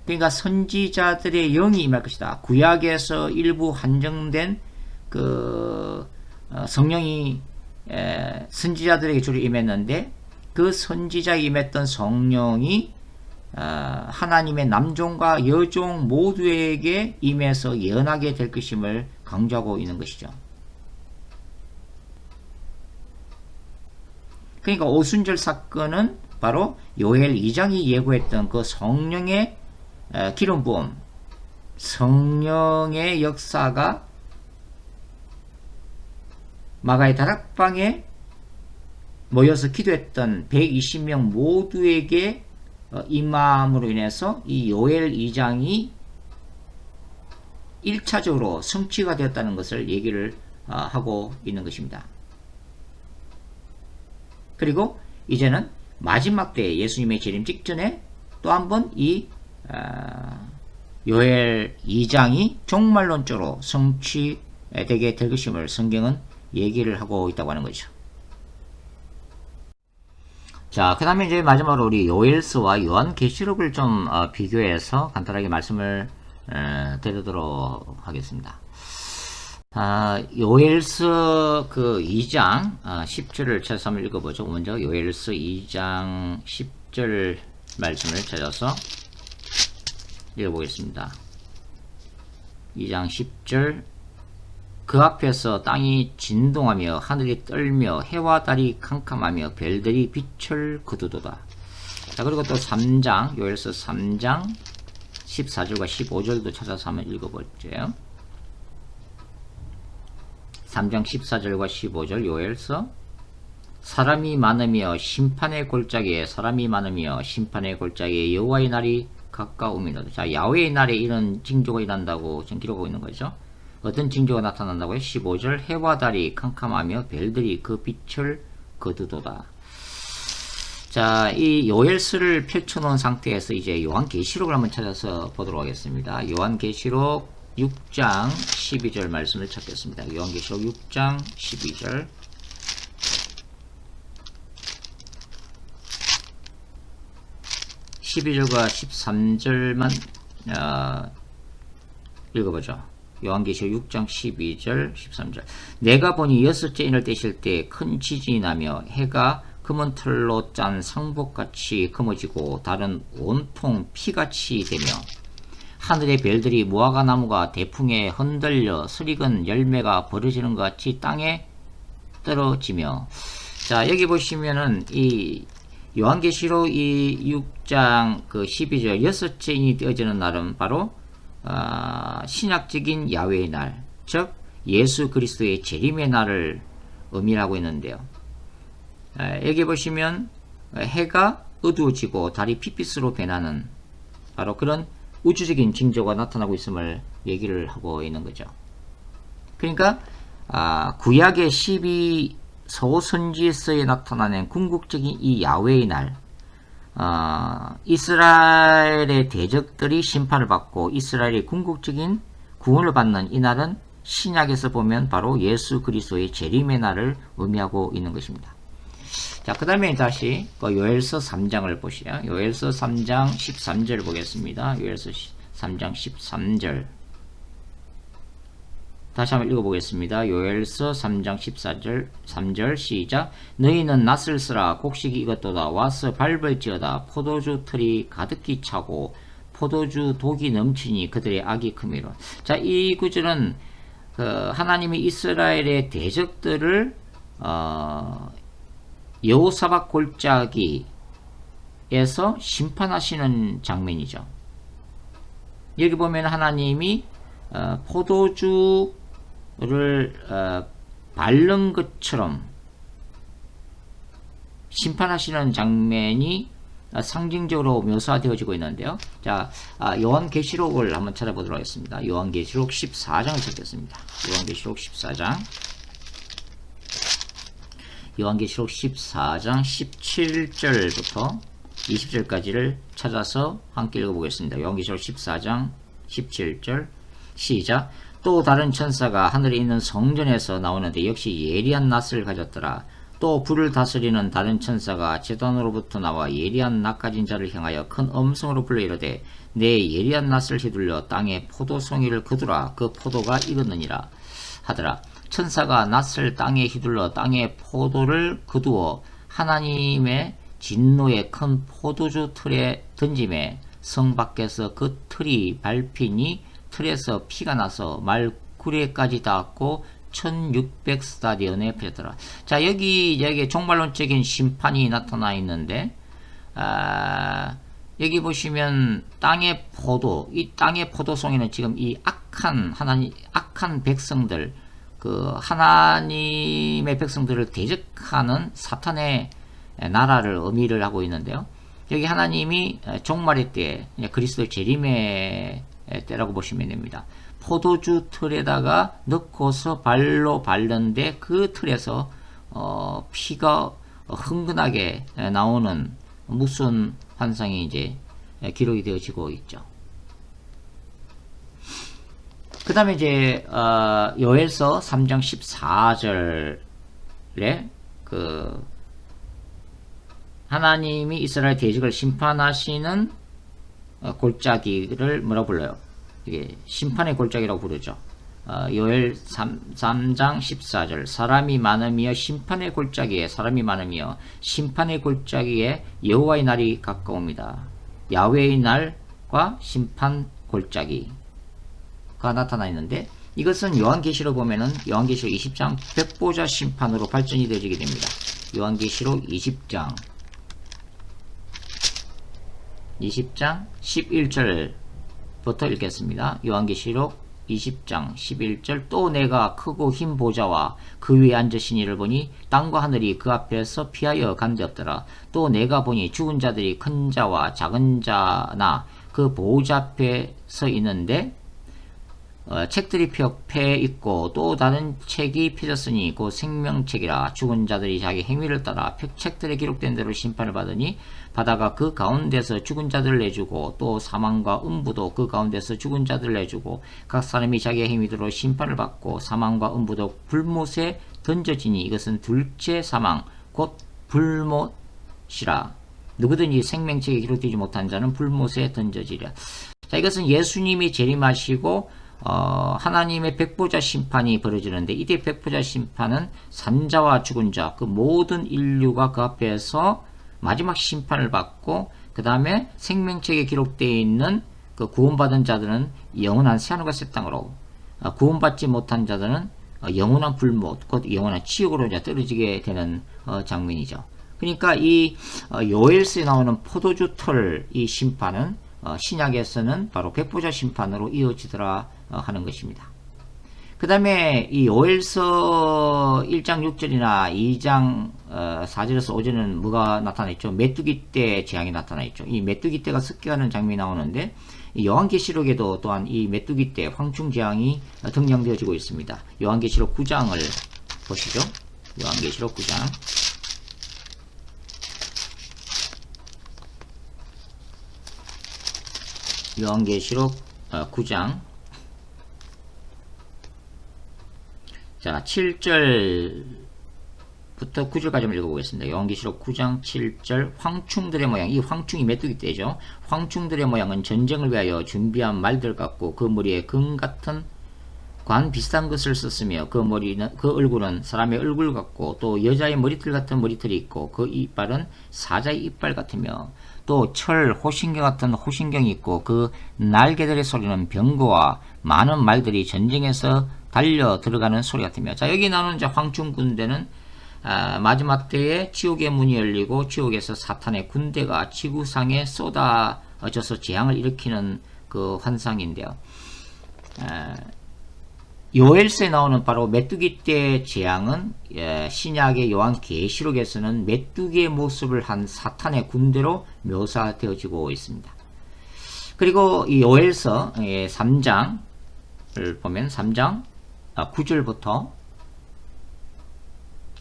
그러니까 선지자들의 영이 임할 것이다. 구약에서 일부 한정된 그 성령이 선지자들에게 주로 임했는데 그 선지자에 임했던 성령이 하나님의 남종과 여종 모두에게 임해서 예언하게 될 것임을 강조하고 있는 것이죠. 그러니까 오순절 사건은 바로 요엘 2장이 예고했던 그 성령의 기름 부음, 성령의 역사가 마가의 다락방에 모여서 기도했던 120명 모두에게 임함으로 인해서 이 요엘 2장이 1차적으로 성취가 되었다는 것을 얘기를 하고 있는 것입니다. 그리고 이제는 마지막 때 예수님의 재림 직전에 또 한 번 이 요엘 2장이 종말론적으로 성취되게 될 것임을 성경은 얘기를 하고 있다고 하는 거죠. 자, 그 다음에 이제 마지막으로 우리 요엘서와 요한계시록을 좀 비교해서 간단하게 말씀을 드리도록 하겠습니다. 요엘서 그 2장 10절을 찾아서 한번 읽어보죠. 먼저 요엘서 2장 10절 말씀을 찾아서 읽어보겠습니다. 2장 10절 그 앞에서 땅이 진동하며 하늘이 떨며 해와 달이 캄캄하며 별들이 빛을 거두도다. 자, 그리고 또 3장 요엘서 3장 14절과 15절도 찾아서 한번 읽어보죠. 3장 14절과 15절 요엘서 사람이 많으며 심판의 골짜기에 사람이 많으며 심판의 골짜기에 여호와의 날이 가까움이다. 자, 야훼의 날에 이런 징조가 일어난다고 지금 기록하고 있는 거죠. 어떤 징조가 나타난다고요? 15절 해와 달이 캄캄하며 별들이 그 빛을 거두도다. 자, 이 요엘서를 펼쳐놓은 상태에서 이제 요한계시록을 한번 찾아서 보도록 하겠습니다. 요한계시록 6장 12절 말씀을 찾겠습니다. 요한계시록 6장 12절. 12절과 13절만 읽어보죠. 요한계시록 6장 12절 13절. 내가 보니 여섯째 인을 떼실 때 큰 지진이 나며 해가 검은 털로 짠 상복같이 검어지고 달은 온통 피같이 되며 하늘의 별들이 무화과 나무가 대풍에 흔들려 스익은 열매가 벌어지는 것 같이 땅에 떨어지며. 자, 여기 보시면은 이 요한계시록 이 6장 그 12절 여섯째 인이 떼어지는 날은 바로 신약적인 야훼의 날, 즉 예수 그리스도의 재림의 날을 의미하고 있는데요. 여기 보시면 해가 어두워지고 달이 핏빛으로 변하는 바로 그런 우주적인 징조가 나타나고 있음을 얘기를 하고 있는 거죠. 그러니까 구약의 12서신지서에 나타나는 궁극적인 이 야훼의 날, 이스라엘의 대적들이 심판을 받고 이스라엘의 궁극적인 구원을 받는 이 날은 신약에서 보면 바로 예수 그리스도의 재림의 날을 의미하고 있는 것입니다. 자, 그 다음에 다시 요엘서 3장을 보시죠. 요엘서 3장 13절 보겠습니다. 요엘서 3장 13절. 다시 한번 읽어보겠습니다. 요엘서 3장 14절 3절 시작. 너희는 낫을 쓰라 곡식이 익었도다 와서 밟을지어다 포도주 틀이 가득히 차고 포도주 독이 넘치니 그들의 악이 크미로. 자, 이 구절은 하나님이 이스라엘의 대적들을 여호사밧 골짜기에서 심판하시는 장면이죠. 여기 보면 하나님이 포도주를 바른 것처럼 심판하시는 장면이 상징적으로 묘사되어지고 있는데요. 자, 요한계시록을 한번 찾아보도록 하겠습니다. 요한계시록 14장을 찾겠습니다. 요한계시록 14장. 요한계시록 14장 17절부터 20절까지를 찾아서 함께 읽어보겠습니다. 요한계시록 14장 17절 시작. 또 다른 천사가 하늘에 있는 성전에서 나오는데 역시 예리한 낫을 가졌더라. 또 불을 다스리는 다른 천사가 제단으로부터 나와 예리한 낫 가진 자를 향하여 큰 음성으로 불러 이르되 내 예리한 낫을 휘둘러 땅에 포도송이를 거두라. 그 포도가 익었느니라 하더라. 천사가 낫을 땅에 휘둘러 땅에 포도를 거두어 하나님의 진노의 큰 포도주 틀에 던짐에 성 밖에서 그 틀이 밟히니 틀에서 피가 나서 말구레까지 닿았고 1600스타디언에 per렸더라. 자, 여기 종말론적인 심판이 나타나 있는데 여기 보시면 땅의 포도, 이 땅의 포도송이는 지금 이 악한 백성들, 그 하나님의 백성들을 대적하는 사탄의 나라를 의미를 하고 있는데요. 여기 하나님이 종말의 때 그리스도의 재림의 때라고 보시면 됩니다. 포도주 틀에다가 넣고서 발로 밟는데 그 틀에서 피가 흥건하게 나오는 무슨 환상이 이제 기록이 되어지고 있죠. 그 다음에 이제 요엘서 3장 14절에 그 하나님이 이스라엘 대적을 심판하시는 골짜기를 뭐라 불러요? 이게 심판의 골짜기라고 부르죠. 요엘 3장 14절 사람이 많으며 심판의 골짜기에 사람이 많으며 심판의 골짜기에 여호와의 날이 가까웁니다. 야훼의 날과 심판 골짜기가 나타나 있는데 이것은 요한계시록 보면은 요한계시록 20장 백보자 심판으로 발전이 되어지게 됩니다. 요한계시록 20장 11절부터 읽겠습니다. 요한계시록 20장 11절 또 내가 크고 흰 보좌와 그 위에 앉으신 이를 보니 땅과 하늘이 그 앞에서 피하여 간되었더라. 또 내가 보니 죽은 자들이 큰 자와 작은 자나 그 보좌 앞에 서 있는데 책들이 펴 있고 또 다른 책이 펴졌으니 곧 생명책이라 죽은 자들이 자기 행위를 따라 책들에 기록된 대로 심판을 받으니 바다가 그 가운데서 죽은 자들을 내주고 또 사망과 음부도 그 가운데서 죽은 자들을 내주고 각 사람이 자기의 행위대로 심판을 받고 사망과 음부도 불못에 던져지니 이것은 둘째 사망 곧 불못이라. 누구든지 생명책에 기록되지 못한 자는 불못에 던져지랴. 자, 이것은 예수님이 재림하시고 하나님의 백보자 심판이 벌어지는데, 이때 백보자 심판은 산자와 죽은 자, 그 모든 인류가 그 앞에서 마지막 심판을 받고, 그 다음에 생명책에 기록되어 있는 그 구원받은 자들은 영원한 새하늘과 새 땅으로, 구원받지 못한 자들은 영원한 불못, 곧 영원한 지옥으로 이제 떨어지게 되는 장면이죠. 그러니까 이 요엘서에 나오는 포도주 털 이 심판은 신약에서는 바로 백보자 심판으로 이어지더라 하는 것입니다. 그 다음에 이 요엘서 1장 6절이나 2장 4절에서 5절은 뭐가 나타나 있죠? 메뚜기 떼 재앙이 나타나 있죠. 이 메뚜기 떼가 습격하는 장면이 나오는데, 이 요한계시록에도 또한 이 메뚜기 떼 황충 재앙이 등장되어지고 있습니다. 요한계시록 9장을 보시죠. 요한계시록 9장. 요한계시록 9장. 자, 7절부터 9절까지 한번 읽어보겠습니다. 요한계시록 9장 7절. 황충들의 모양, 이 황충이 메뚜기 떼죠. 황충들의 모양은 전쟁을 위하여 준비한 말들 같고 그 머리에 금 같은 관 비슷한 것을 썼으며 그 얼굴은 사람의 얼굴 같고 또 여자의 머리털 같은 머리털이 있고 그 이빨은 사자의 이빨 같으며 또 철 호신경 같은 호신경이 있고 그 날개들의 소리는 병거와 많은 말들이 전쟁에서 달려 들어가는 소리 같으며. 자, 여기 나오는 이제 황충 군대는 마지막 때에 지옥의 문이 열리고 지옥에서 사탄의 군대가 지구상에 쏟아져서 재앙을 일으키는 그 환상인데요. 요엘서에 나오는 바로 메뚜기 떼 재앙은 신약의 요한계시록에서는 메뚜기의 모습을 한 사탄의 군대로 묘사되어지고 있습니다. 그리고 이 요엘서 3장을 보면 3장 9절부터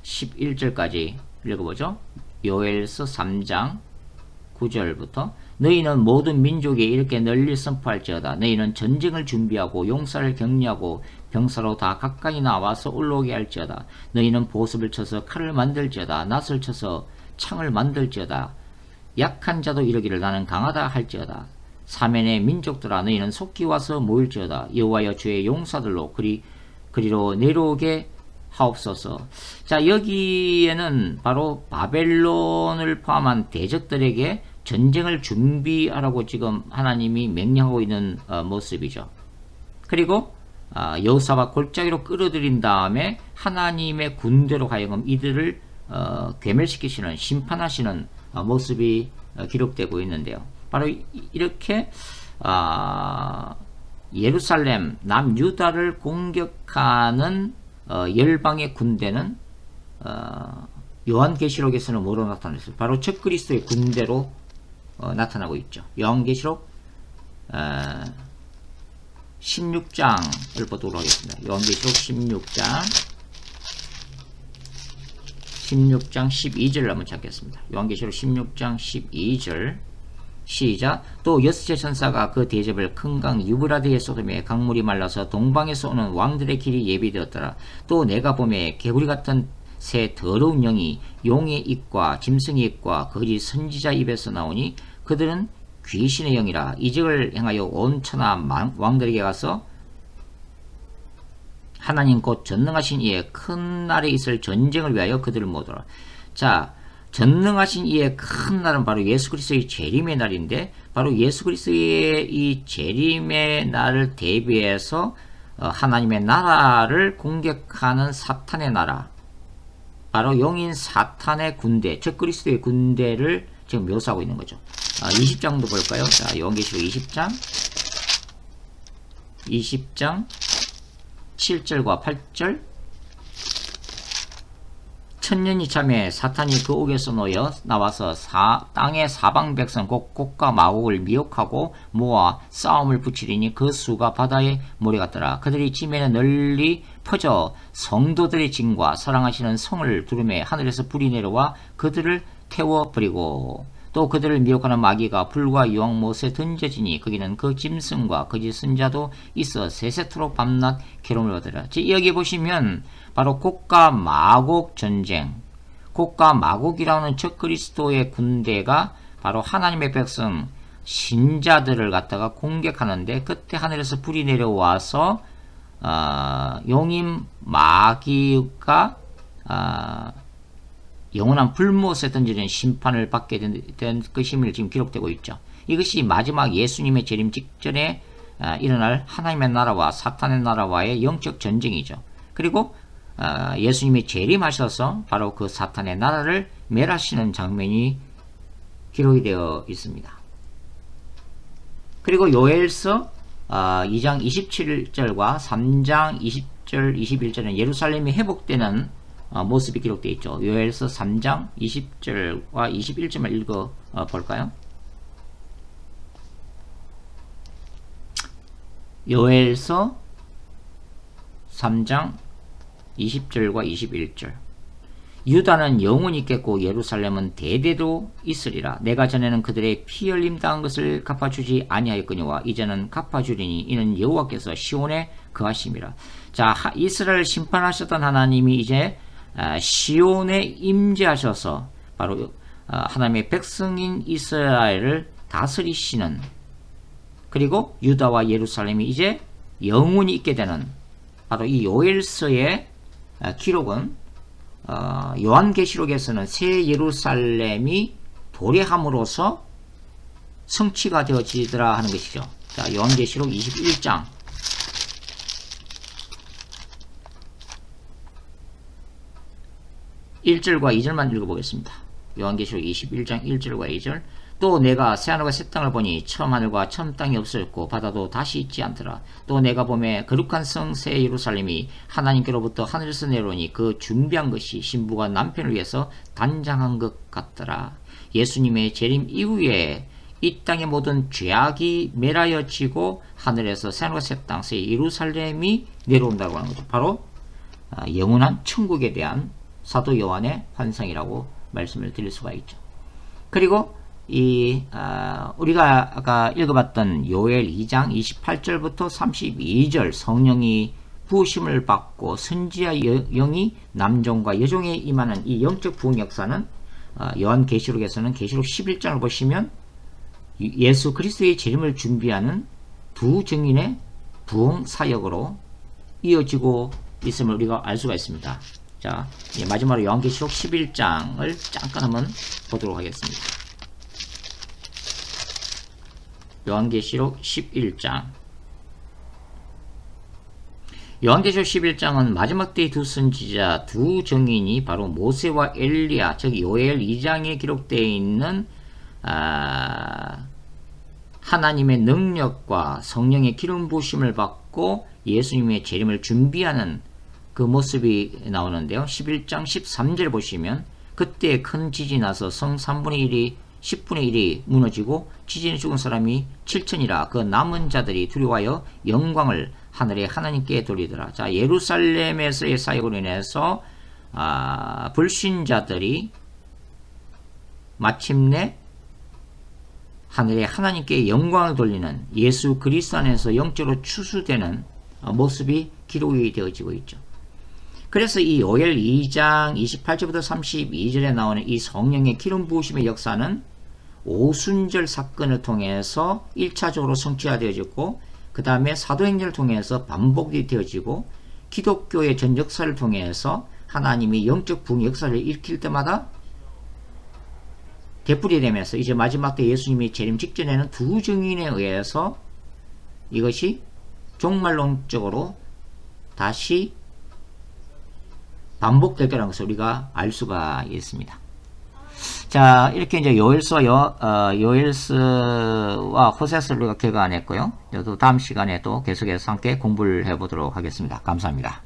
11절까지 읽어보죠. 요엘서 3장 9절부터 너희는 모든 민족에 이렇게 널리 선포할지어다. 너희는 전쟁을 준비하고 용사를 격리하고 병사로 다 가까이 나와서 올라오게 할지어다. 너희는 보습을 쳐서 칼을 만들지어다. 낫을 쳐서 창을 만들지어다. 약한 자도 이르기를 나는 강하다 할지어다. 사면의 민족들아 너희는 속히 와서 모일지어다. 여호와여 주의 용사들로 그리로 내려오게 하옵소서. 자, 여기에는 바로 바벨론을 포함한 대적들에게 전쟁을 준비하라고 지금 하나님이 명령하고 있는 모습이죠. 그리고 여호사밧 골짜기로 끌어들인 다음에 하나님의 군대로 하여금 이들을 괴멸시키시는, 심판하시는 모습이 기록되고 있는데요. 바로 이렇게 예루살렘 남유다를 공격하는 열방의 군대는 요한계시록에서는 뭐로 나타났어요? 바로 적그리스도의 군대로 나타나고 있죠. 요한계시록 16장을 보도록 하겠습니다. 요한계시록 16장 12절을 한번 찾겠습니다. 요한계시록 16장 12절 시작. 또 여섯째 천사가 그 대접을 큰 강 유브라데에 쏟으며 강물이 말라서 동방에서 오는 왕들의 길이 예비되었더라. 또 내가 보매 개구리 같은 새 더러운 영이 용의 입과 짐승의 입과 거짓 선지자 입에서 나오니 그들은 귀신의 영이라. 이적을 행하여 온 천하 왕들에게 가서 하나님 곧 전능하신 이의 큰 날에 있을 전쟁을 위하여 그들을 모으더라. 자, 전능하신 이의 큰 날은 바로 예수 그리스도의 재림의 날인데, 바로 예수 그리스도의 이 재림의 날을 대비해서 하나님의 나라를 공격하는 사탄의 나라, 바로 용인 사탄의 군대, 즉 그리스도의 군대를 지금 묘사하고 있는 거죠. 20장도 볼까요? 자, 요한계시록 20장 7절과 8절. 천년이 참에 사탄이 그 옥에서 놓여 나와서 땅의 사방 백성 곧 곡과 마곡을 미혹하고 모아 싸움을 붙이리니 그 수가 바다의 모래 같더라. 그들이 짐에는 널리 퍼져 성도들의 짐과 사랑하시는 성을 두루매 하늘에서 불이 내려와 그들을 태워버리고 또 그들을 미혹하는 마귀가 불과 유황 못에 던져지니 거기는 그 짐승과 거짓 선자도 있어 세세토록 밤낮 괴로움을 얻으라. 여기 보시면 바로 곡과 마곡 전쟁, 곡과 마곡이라는 적그리스도의 군대가 바로 하나님의 백성 신자들을 갖다가 공격하는데, 그때 하늘에서 불이 내려와서 용임 마귀가 영원한 불못에 던지는 심판을 받게 된 것임을 지금 기록되고 있죠. 이것이 마지막 예수님의 재림 직전에 일어날 하나님의 나라와 사탄의 나라와의 영적 전쟁이죠. 그리고 예수님이 재림하셔서 바로 그 사탄의 나라를 멸하시는 장면이 기록이 되어 있습니다. 그리고 요엘서 2장 27절과 3장 20절 21절은 예루살렘이 회복되는 모습이 기록되어 있죠. 요엘서 3장 20절과 21절만 읽어 볼까요? 요엘서 3장 20절과 21절. 유다는 영원히 있겠고 예루살렘은 대대로 있으리라. 내가 전에는 그들의 피 흘림 당한 것을 갚아주지 아니하였거니와 이제는 갚아주리니 이는 여호와께서 시온에 거하심이라. 자, 이스라엘 심판하셨던 하나님이 이제 시온에 임재하셔서 바로 하나님의 백성인 이스라엘을 다스리시는, 그리고 유다와 예루살렘이 이제 영원히 있게 되는 바로 이 요엘서의 기록은 요한계시록에서는 새 예루살렘이 도래함으로써 성취가 되어지더라 하는 것이죠. 자, 요한계시록 21장 1절과 2절만 읽어보겠습니다. 요한계시록 21장 1절과 2절. 또 내가 새하늘과 새 땅을 보니 처음 하늘과 처음 땅이 없어졌고 바다도 다시 있지 않더라. 또 내가 보매 거룩한 성 새 예루살렘이 하나님께로부터 하늘에서 내려오니 그 준비한 것이 신부가 남편을 위해서 단장한 것 같더라. 예수님의 재림 이후에 이 땅의 모든 죄악이 멸하여지고 하늘에서 새하늘과 새 땅 새 예루살렘이 내려온다고 하는 거죠. 바로 영원한 천국에 대한 사도 요한의 환상이라고 말씀을 드릴 수가 있죠. 그리고 우리가 아까 읽어봤던 요엘 2장 28절부터 32절 성령이 부으심을 받고 선지자 영이 남종과 여종에 임하는 이 영적 부흥 역사는 요한계시록에서는 계시록 11장을 보시면 예수 그리스도의 재림을 준비하는 두 증인의 부흥 사역으로 이어지고 있음을 우리가 알 수가 있습니다. 자, 마지막으로 요한계시록 11장을 잠깐 한번 보도록 하겠습니다. 요한계시록 11장. 요한계시록 11장은 마지막 때의 두 선지자, 두 증인이 바로 모세와 엘리야, 즉 요엘 2장에 기록되어 있는 하나님의 능력과 성령의 기름 부으심을 받고 예수님의 재림을 준비하는 그 모습이 나오는데요. 11장 13절 보시면 그때 큰 지진이 나서 성 3분의 1이 10분의 1이 무너지고 지진에 죽은 사람이 7천이라. 그 남은 자들이 두려워하여 영광을 하늘에 하나님께 돌리더라. 자, 예루살렘에서의 사역으로 인해서 불신자들이 마침내 하늘에 하나님께 영광을 돌리는 예수 그리스도 안에서 영적으로 추수되는 모습이 기록이 되어지고 있죠. 그래서 이 요엘 2장 28절부터 32절에 나오는 이 성령의 기름 부으심의 역사는 오순절 사건을 통해서 1차적으로 성취되어졌고, 그 다음에 사도행전을 통해서 반복이 되어지고, 기독교의 전 역사를 통해서 하나님이 영적 부흥 역사를 일으킬 때마다 되풀이 되면서 이제 마지막 때 예수님이 재림 직전에는 두 증인에 의해서 이것이 종말론적으로 다시 반복될 거라는 것을 우리가 알 수가 있습니다. 자, 이렇게 이제 요엘서와 호세아서를 우리가 개관했고요. 또 다음 시간에 또 계속해서 함께 공부를 해보도록 하겠습니다. 감사합니다.